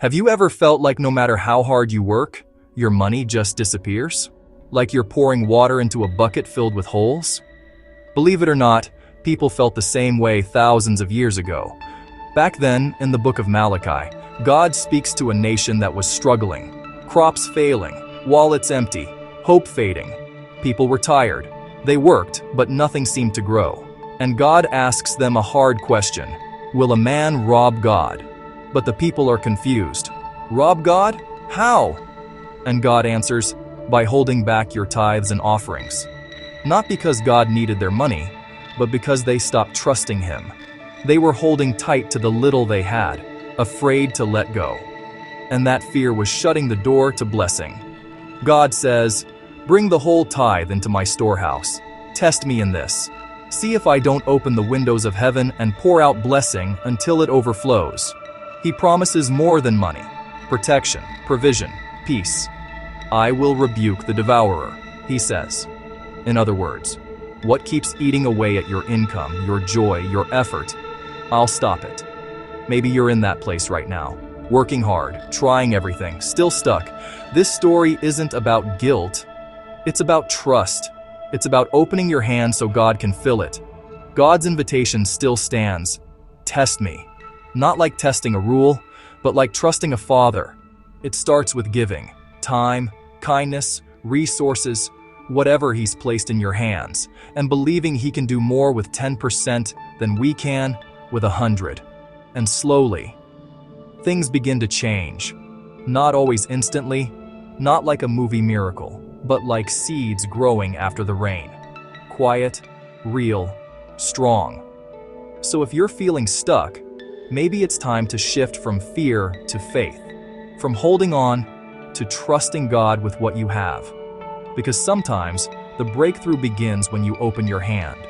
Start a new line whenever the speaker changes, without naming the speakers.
Have you ever felt like no matter how hard you work, your money just disappears? Like you're pouring water into a bucket filled with holes? Believe it or not, people felt the same way thousands of years ago. Back then, in the book of Malachi, God speaks to a nation that was struggling, crops failing, wallets empty, hope fading. People were tired. They worked, but nothing seemed to grow. And God asks them a hard question: will a man rob God? But the people are confused. Rob God? How? And God answers, by holding back your tithes and offerings. Not because God needed their money, but because they stopped trusting Him. They were holding tight to the little they had, afraid to let go. And that fear was shutting the door to blessing. God says, bring the whole tithe into my storehouse. Test me in this. See if I don't open the windows of heaven and pour out blessing until it overflows. He promises more than money: protection, provision, peace. I will rebuke the devourer, He says. In other words, what keeps eating away at your income, your joy, your effort? I'll stop it. Maybe you're in that place right now, working hard, trying everything, still stuck. This story isn't about guilt. It's about trust. It's about opening your hand so God can fill it. God's invitation still stands. Test me. Not like testing a rule, but like trusting a father. It starts with giving time, kindness, resources, whatever He's placed in your hands, and believing He can do more with 10% than we can with 100. And slowly, things begin to change. Not always instantly, not like a movie miracle, but like seeds growing after the rain. Quiet, real, strong. So if you're feeling stuck, maybe it's time to shift from fear to faith, from holding on to trusting God with what you have. Because sometimes the breakthrough begins when you open your hand.